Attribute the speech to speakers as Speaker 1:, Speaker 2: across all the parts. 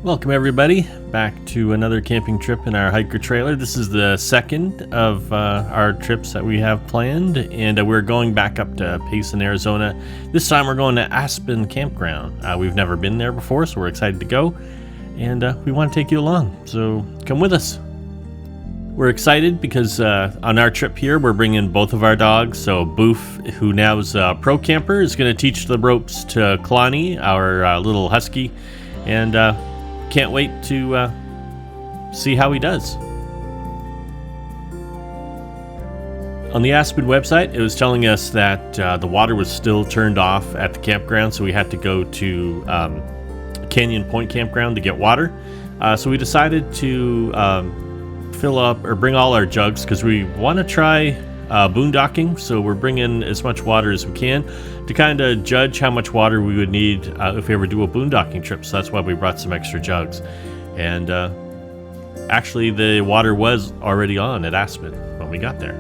Speaker 1: Welcome everybody back to another camping trip in our hiker trailer. This is the second of our trips that we have planned, and we're going back up to Payson, Arizona. This time we're going to Aspen Campground. We've never been there before, so we're excited to go, and we want to take you along, so come with us. We're excited because on our trip here we're bringing both of our dogs. So Boof, who now is a pro camper, is going to teach the ropes to Klondike, our little husky, and can't wait to see how he does. On the Aspen website, it was telling us that the water was still turned off at the campground, so we had to go to Canyon Point Campground to get water. So we decided to fill up or bring all our jugs because we want to try boondocking. So we're bringing as much water as we can to kind of judge how much water we would need if we ever do a boondocking trip. So that's why we brought some extra jugs. And actually the water was already on at Aspen when we got there.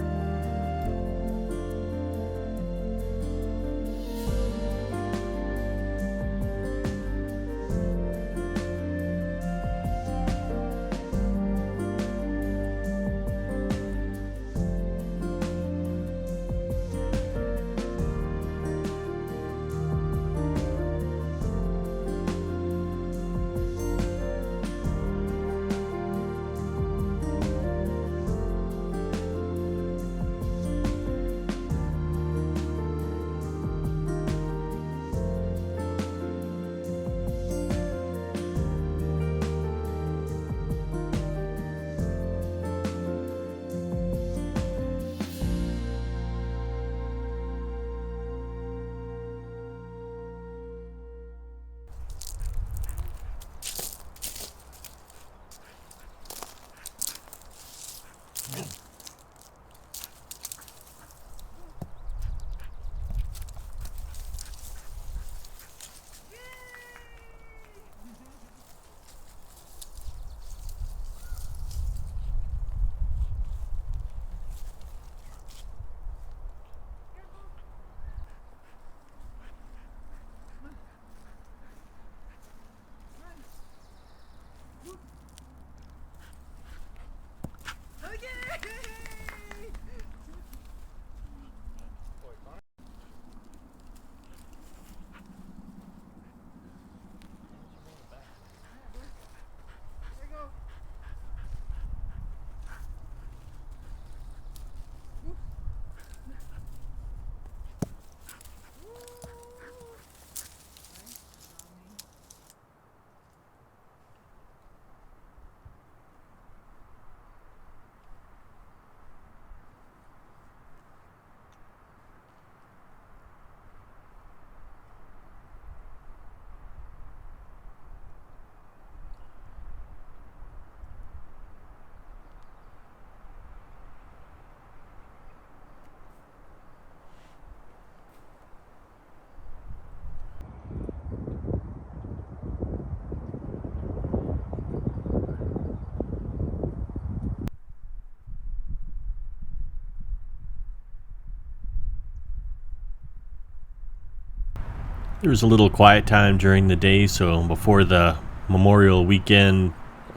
Speaker 1: There was a little quiet time during the day, so before the Memorial Weekend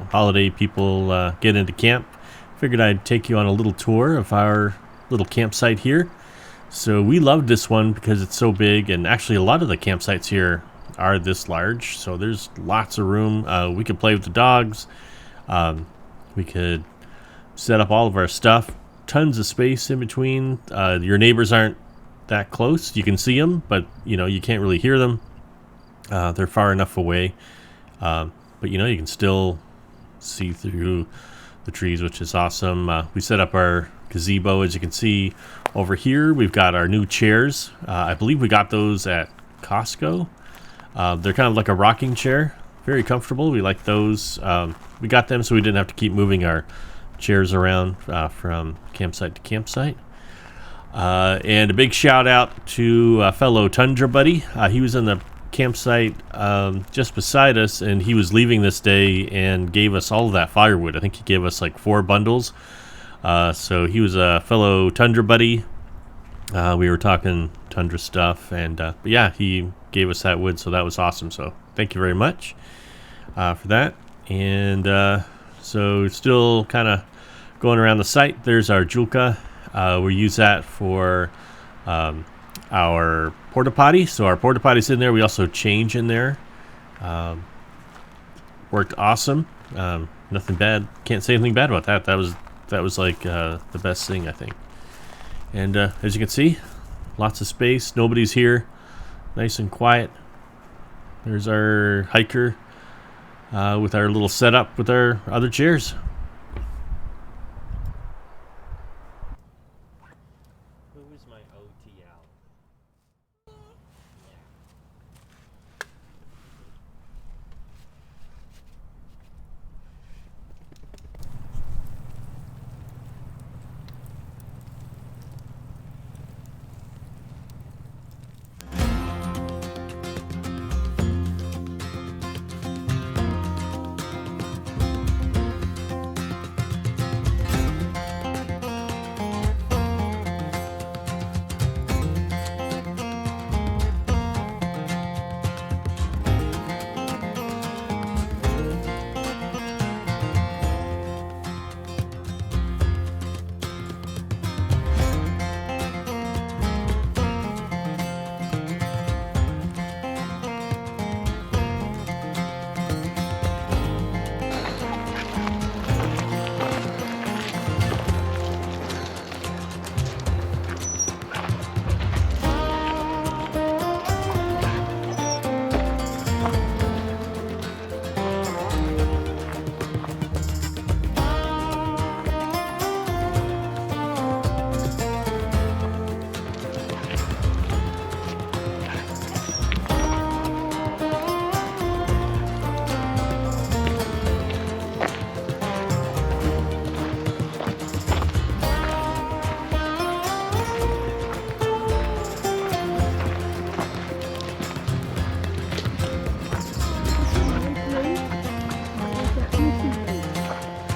Speaker 1: holiday people get into camp, figured I'd take you on a little tour of our little campsite here. So we loved this one because it's so big, and actually a lot of the campsites here are this large, so there's lots of room. We could play with the dogs, we could set up all of our stuff, tons of space in between. Your neighbors aren't that close. You can see them, but you can't really hear them. They're far enough away, but you can still see through the trees, which is awesome. We set up our gazebo. As you can see over here, we've got our new chairs. I believe we got those at Costco. They're kind of like a rocking chair, very comfortable. We like those. We got them so we didn't have to keep moving our chairs around from campsite to campsite. And a big shout out to a fellow Tundra buddy. He was in the campsite just beside us, and he was leaving this day and gave us all of that firewood. I think he gave us like 4 bundles. So he was a fellow Tundra buddy. We were talking Tundra stuff, and but yeah, he gave us that wood, so that was awesome. So thank you very much. for that. And so still kind of going around the site. There's our Julka. We use that for our porta potty. So our porta potty's in there. We also change in there. Worked awesome. Nothing bad. Can't say anything bad about that. That was like the best thing, I think. And as you can see, lots of space. Nobody's here. Nice and quiet. There's our hiker with our little setup with our other chairs. Who is my OTL?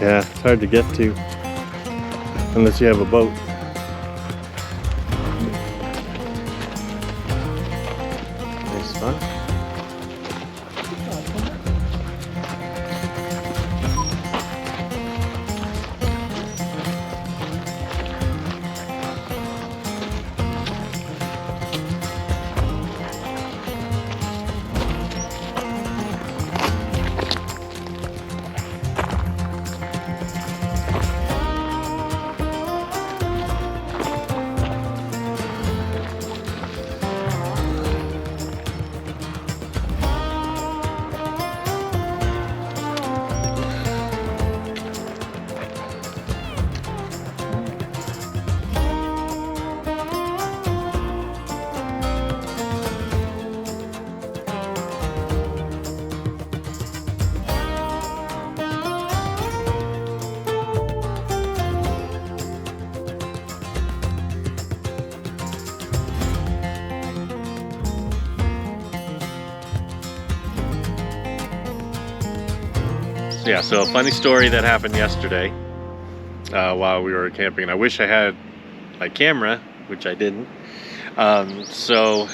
Speaker 1: Yeah, it's hard to get to unless you have a boat. Nice fun. Yeah, so a funny story that happened yesterday while we were camping. And I wish I had my camera, which I didn't. So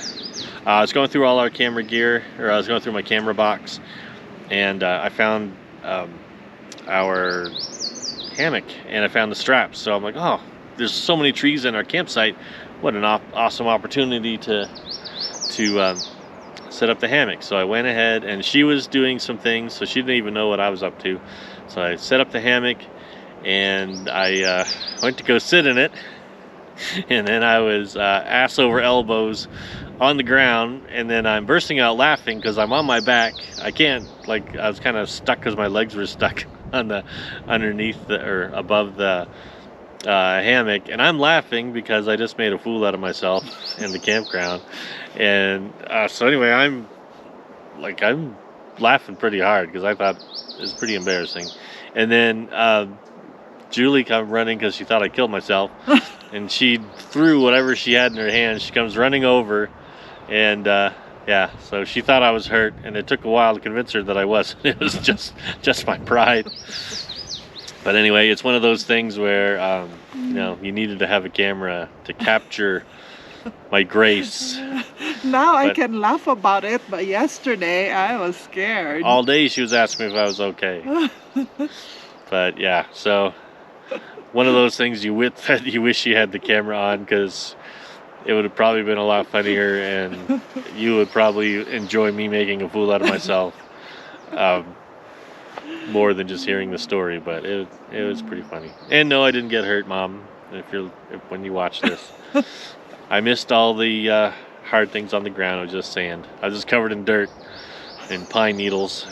Speaker 1: I was going through all our camera gear, or I was going through my camera box, and I found our hammock, and I found the straps. So I'm like, oh, there's so many trees in our campsite. What an awesome opportunity to set up the hammock. So I went ahead, and she was doing some things, so she didn't even know what I was up to. So I set up the hammock, and I went to go sit in it, and then I was ass over elbows on the ground, and then I'm bursting out laughing because I'm on my back. I can't, like, I was kind of stuck because my legs were stuck on the underneath the, or above the hammock, and I'm laughing because I just made a fool out of myself in the campground. And so anyway, I'm laughing pretty hard because I thought it was pretty embarrassing. And then Julie come running because she thought I killed myself, and she threw whatever she had in her hand. She comes running over, and yeah, so she thought I was hurt, and it took a while to convince her that I wasn't. It was just my pride. But anyway, it's one of those things where you know, you needed to have a camera to capture my grace.
Speaker 2: Now I can laugh about it, but yesterday I was scared.
Speaker 1: All day she was asking me if I was okay. But yeah, so one of those things you wish you had the camera on, because it would have probably been a lot funnier, and you would probably enjoy me making a fool out of myself more than just hearing the story. But it was pretty funny. And no, I didn't get hurt, Mom. When you watch this, I missed all the hard things on the ground. It was just sand. I was just covered in dirt and pine needles.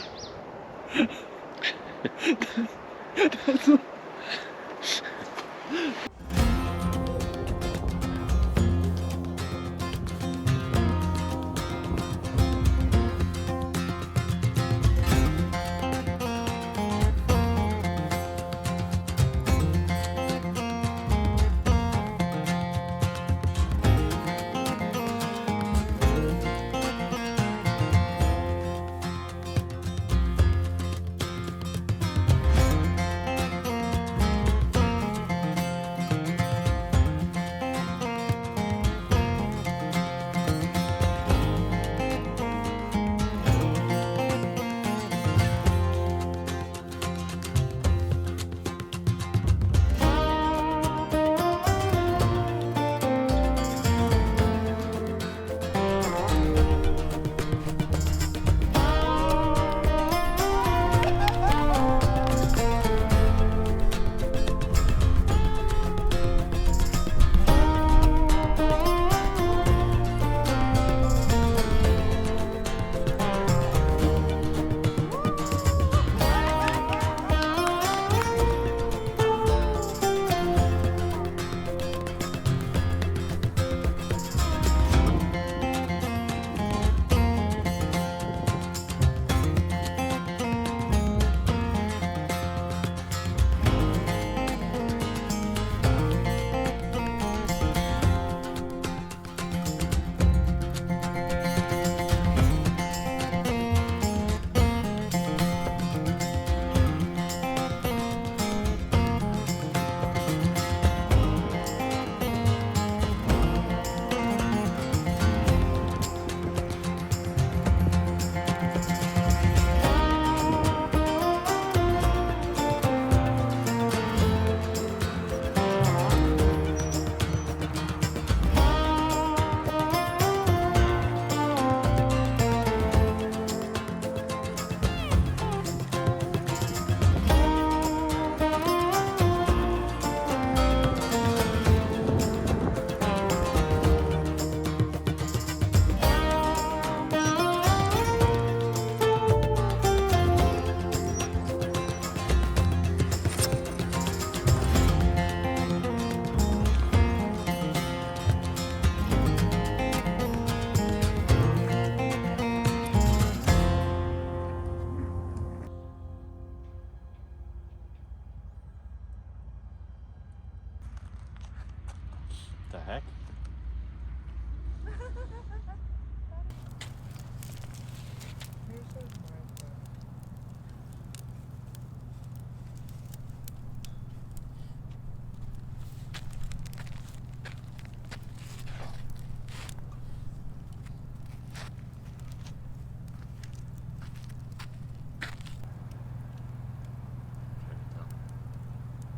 Speaker 1: The heck?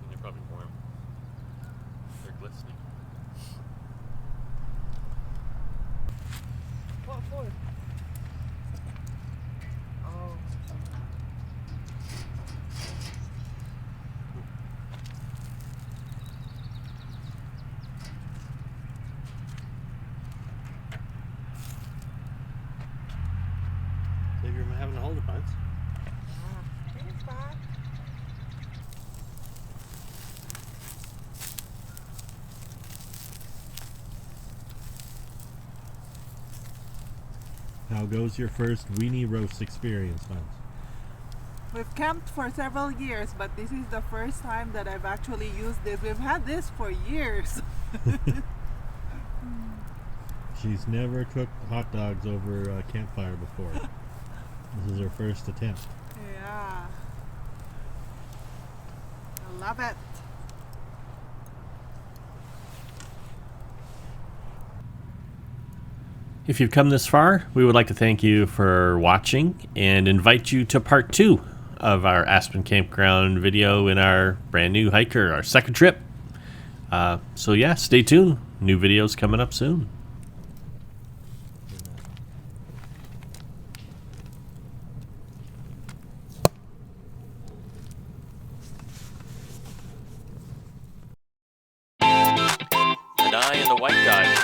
Speaker 1: They're probably warm. They're glistening.
Speaker 2: What for? Oh.
Speaker 1: Maybe you're having to hold it, buds.
Speaker 2: He's back.
Speaker 1: How goes your first weenie roast experience, buds?
Speaker 2: We've camped for several years, but this is the first time that I've actually used this. We've had this for years.
Speaker 1: She's never cooked hot dogs over a campfire before. This is her first attempt.
Speaker 2: Yeah. I love it.
Speaker 1: If you've come this far, we would like to thank you for watching and invite you to part 2 of our Aspen Campground video in our brand new hiker, our second trip. So yeah, stay tuned. New videos coming up soon.
Speaker 3: And I and the white guy